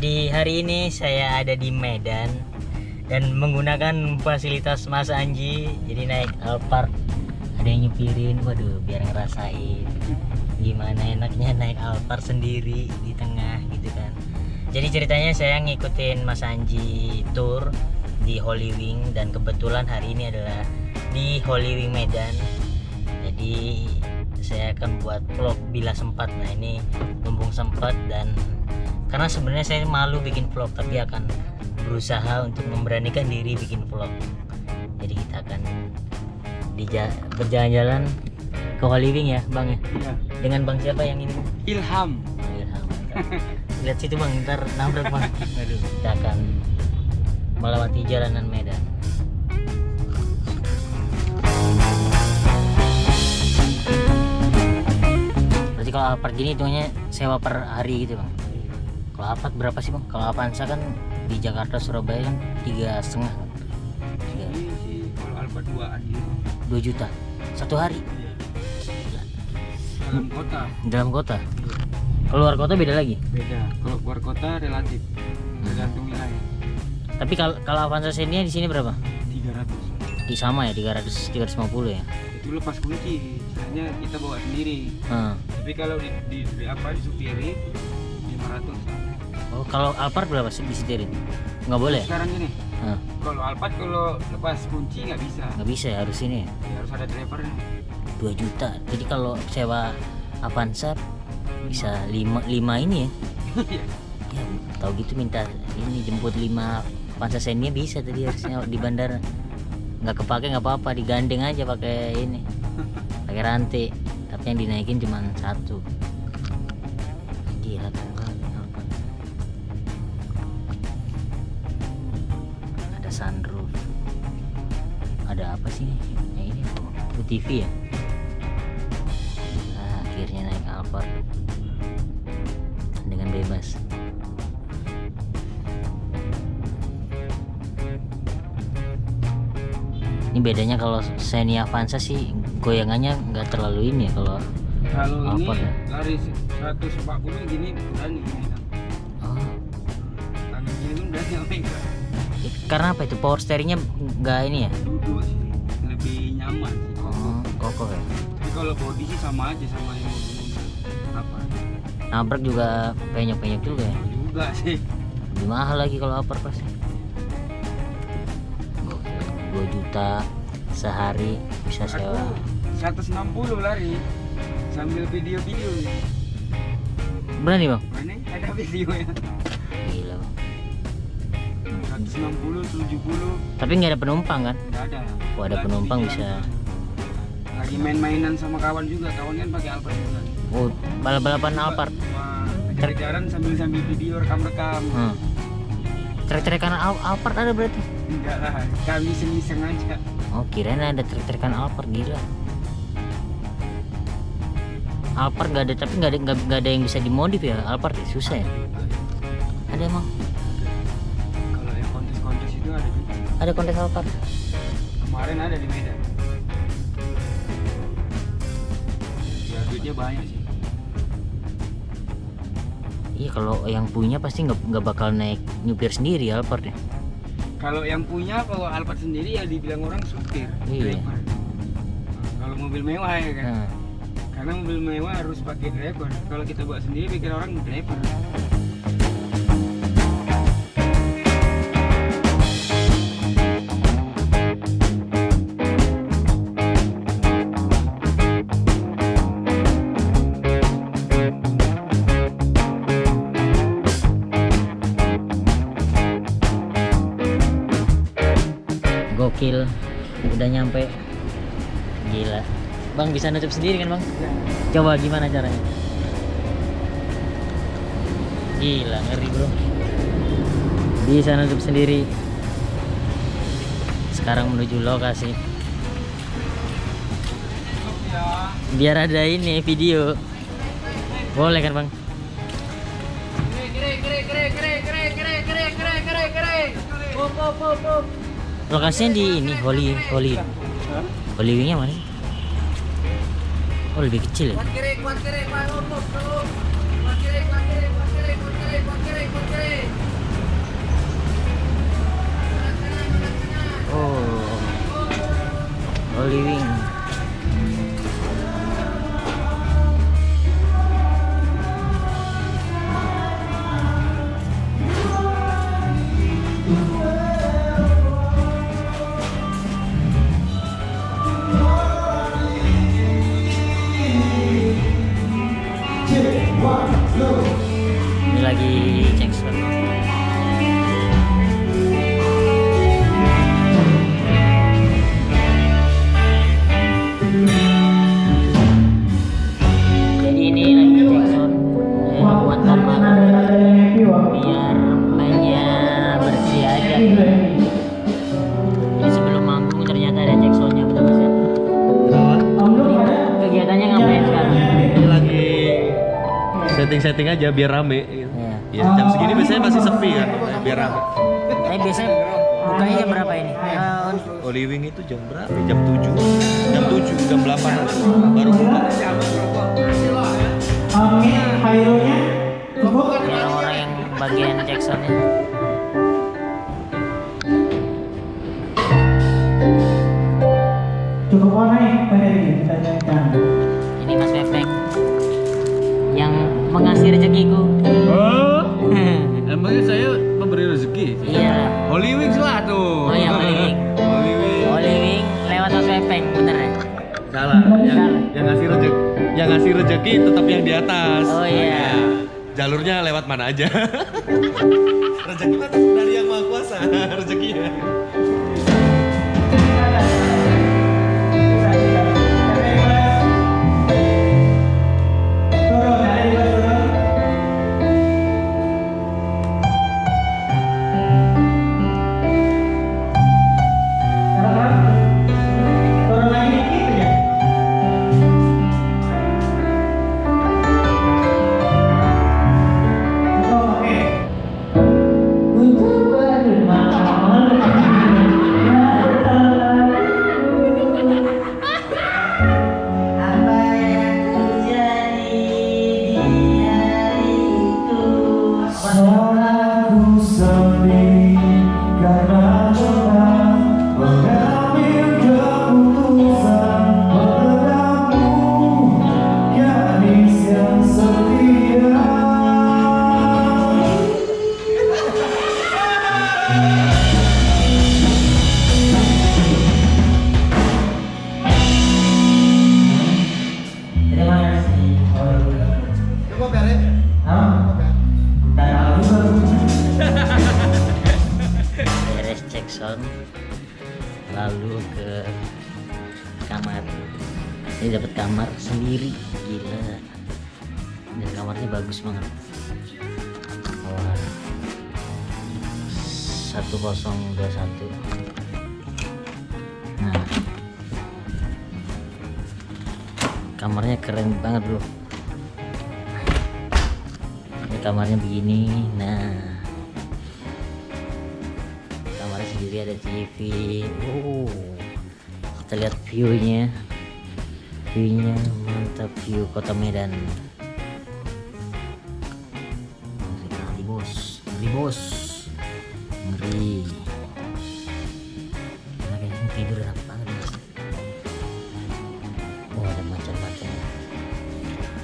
Jadi hari ini saya ada di Medan dan menggunakan fasilitas Mas Anji. Jadi naik Alphard, ada yang nyupirin, waduh biar ngerasain gimana enaknya naik Alphard sendiri di tengah gitu kan. Jadi ceritanya saya ngikutin Mas Anji tour di Holy Wing dan kebetulan hari ini adalah di Holy Wing Medan. Jadi saya akan buat vlog bila sempat. Nah ini mumpung sempat, dan karena sebenarnya saya malu bikin vlog, tapi akan berusaha untuk memberanikan diri bikin vlog. Jadi kita akan berjalan-jalan ke Holy Wing ya Bang ya? Iya. Dengan Bang siapa yang ini? Ilham. Ilham. Lihat situ Bang, ntar nabrak Bang. Aduh. Kita akan melewati jalanan Medan. Berarti kalau Alphard gini hitungnya sewa per hari gitu Bang? Kalau Alphard berapa sih Bang? Kalau Avanza kan di Jakarta Surabaya kan 3,5 kan? Ini sih kalau Alphard 2an gitu. 2 juta satu hari. Iya. Gila. Dalam kota. Dalam kota? Keluar kota beda lagi? Beda. Kalau keluar kota relatif. Tergantung wilayah. Tapi kalau Avanza Xenia di sini berapa? 300. Di sama ya, 350 ya? Itu lepas kunci. Misalnya kita bawa sendiri. Tapi kalau di supiri 500. Oh, kalau Alphard berapa sih disetirin? Nggak boleh? Sekarang ini. Nah, Kalau Alphard kalau lepas kunci nggak bisa. nggak bisa ya, harus ini ya? Ya, harus ada drivernya. 2 juta. Jadi kalau sewa Avanza bisa 5 ini ya? Ya, tahu gitu minta ini jemput 5 Avanza Xenia bisa tadi harusnya di bandara. Nggak kepake nggak apa-apa, digandeng aja pakai ini, pakai rantai. Tapi yang dinaikin cuma 1. Gila kan Alphard. Ada sunroof. Ada apa sih nih? Ini TV ya. Nah, akhirnya naik Alphard dengan bebas. Ini bedanya kalau Xenia Avanza sih goyangannya nggak terlalu ini ya. Kalau Kalau Alphard ini ya? lari 140 gini berani ini kan. Oh, Tangan gini tuh berani apa enggak? karena apa itu power steeringnya nggak ini ya? Duduk sih lebih nyaman sih. Oh, kokoh ya. Tapi kalau body sih sama aja sama yang mobil apa Nabrak juga penyok-penyok juga ya. juga sih. Lebih mahal lagi kalau Alphard pasti. Gokil, 2 juta sehari bisa sewa. Aku 160 lari sambil video-video nih. Berani Bang? Ini ada videonya. Gila Bang. 160 70 Tapi nggak ada penumpang kan? nggak ada. Oh, ada penumpang bisa. Lagi main-mainan sama kawan juga, kawan kan pakai Alphard juga. Oh, balap-balapan Alphard. Wah, kejar-kejaran sambil video rekam-rekam. Trek-trekan Alphard ada berarti? Enggak lah, kami iseng-iseng aja. Oh, kirain ada trek-trekan Alphard, gila. Alphard nggak ada, tapi nggak ada yang bisa dimodif ya Alphard ya? Susah ya? Ada emang? Kalau yang kontes-kontes itu ada juga. Ada kontes Alphard? Kemarin ada di Medan. Ya duitnya banyak sih. Iya, kalau yang punya pasti nggak bakal naik nyupir sendiri Alphard ya? Kalau yang punya kalau Alphard sendiri ya dibilang orang supir, Iya. driver. Kalau mobil mewah ya kan. Nah, Karena mobil mewah harus pakai driver. Kalau kita buat sendiri pikir orang driver. gokil, udah nyampe. Gila Bang, bisa nutup sendiri kan Bang? Coba gimana caranya? Gila, ngeri bro. Bisa nutup sendiri. Sekarang menuju lokasi. Biar ada ini video. Boleh kan Bang? Lokasinya di ini Holy Wingnya mana? Oh, lebih kecil ya? Oh, Holy Wing. Ini lagi cek sound. Jadi ini lagi cek sound buat kamar biar mainnya bersih aja. Jadi sebelum manggung ternyata ada cek soundnya, betul Mas ya? Kegiatannya ngapain sekarang? Ini lagi setting-setting aja biar rame gitu. Ya. Ya, jam segini biasanya masih sepi kan, biar rame. Tapi biasanya bukanya jam berapa ini? Holy Wing itu jam berapa? Jam 7. Jam 7, jam 8 baru buka. Ini orang-orang yang bagian cek soundnya. Cukup warna ya, kita nyanyikan. Ini Mas Pepeng yang mengasih rezekiku. Oh, emangnya saya memberi rezeki? Iya. Holy Wings lah tuh. Oh iya, Holy Wing. Holy Wings. Holy Wing lewat Mas Pepeng, bener ya? Salah, yang ngasih rezeki tetap yang di atas. Oh iya. Jalurnya lewat mana aja. Rezeki kan dari yang Maha Kuasa, rezekinya. Turun lagi dikit aja. Oke. Untuk bermalam. Apa yang terjadi di hari itu? Aku sepi karena pernah mengambil keputusan padamu, gadis yang setia. Terima kasih. Cukup ya, Rek? Beres cek sound, lalu ke kamar. Ini dapat kamar sendiri, gila. Dan kamarnya bagus banget. Wah, 1021. Nah, kamarnya keren banget bro. Ini kamarnya begini. Nah, kamarnya sendiri ada TV. Kita lihat viewnya mantap, view kota Medan. Ngeri bos, ngeri. Nah, kayaknya tidur enak banget mas. Oh, ada macam-macam.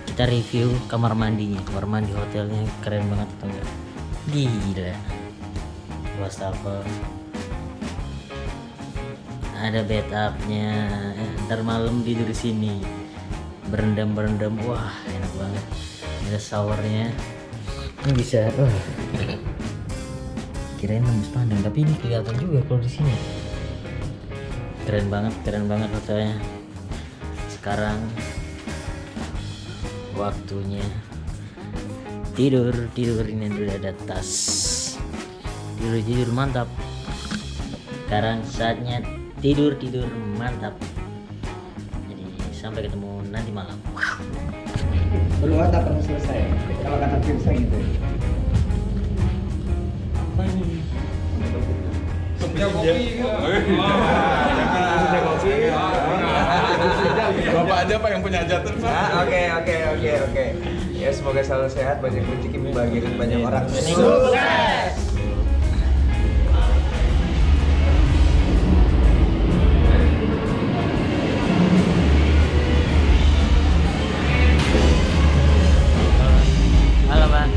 Kita review kamar mandinya. Kamar mandi hotelnya keren banget atau enggak? Gila. Wastafel. Ada bathtubnya. Ntar malam tidur di sini. Berendam. Wah, enak banget. Ada showernya. Ini bisa. Kirain nembus pandang, tapi ini kelihatan juga kalau di sini. Keren banget hotelnya. Sekarang waktunya tidur. Ini udah ada tas. Tidur mantap. Sekarang saatnya tidur mantap. Jadi sampai ketemu nanti malam. Belum ada pernah selesai. Kalau kata tim saya gitu. Apa ini? Bapak aja Pak yang punya hajatan Pak. Oke. Ya semoga selalu sehat, banyak rezeki, membahagiakan banyak orang. Sukses. Halo Pak.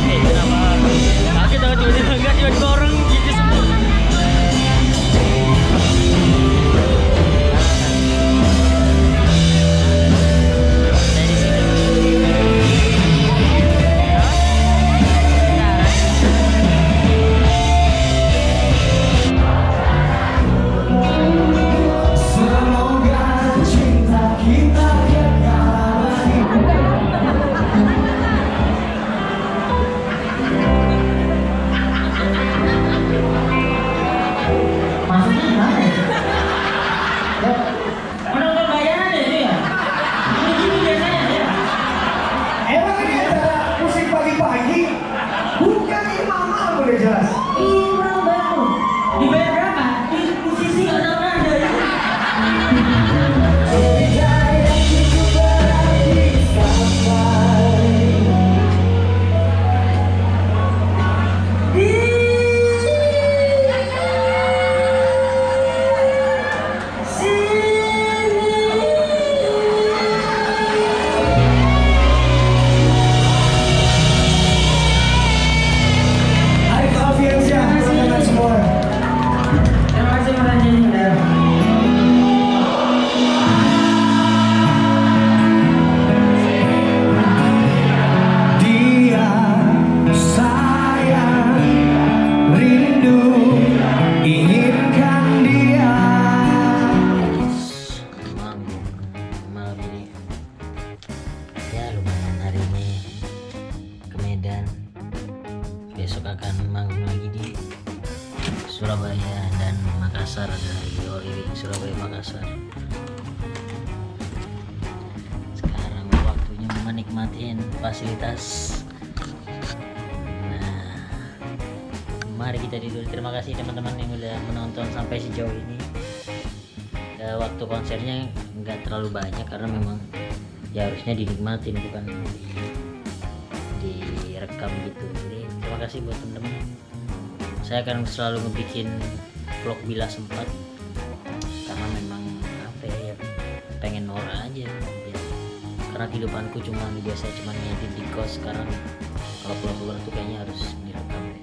Kenapa? Kaget aku tiba-tiba enggak tiba-tiba orang gitu semua. Saya di sini. Menonton bayaran ya itu ya? Begini biasanya ya? Emang ini acara musik pagi-pagi? Bukan imam udah jelas. Imam baru. Dibayar berapa? Musisi nggak tahu nada ya? Arif Alfiansyah, teman-teman semua. Terima kasih Mas Anjing. Dia sayang, rindu, inginkan dia. Manggung malam ini ya lumayan hari ini ke Medan, besok akan manggung lagi di Surabaya dan Makassar, dari Surabaya Makassar. Sekarang waktunya menikmatin fasilitas. Nah, mari kita tidur. Terima kasih teman-teman yang udah menonton sampai sejauh ini. Waktu konsernya nggak terlalu banyak karena memang ya harusnya dinikmatin, bukan direkam gitu. Jadi terima kasih buat teman-teman. Saya akan selalu ngebikin vlog bila sempat karena memang apa ya, pengen norak aja ya. Karena kehidupanku biasa cuma ngedit di kos. Sekarang kalau vlog tuh kayaknya harus direkam.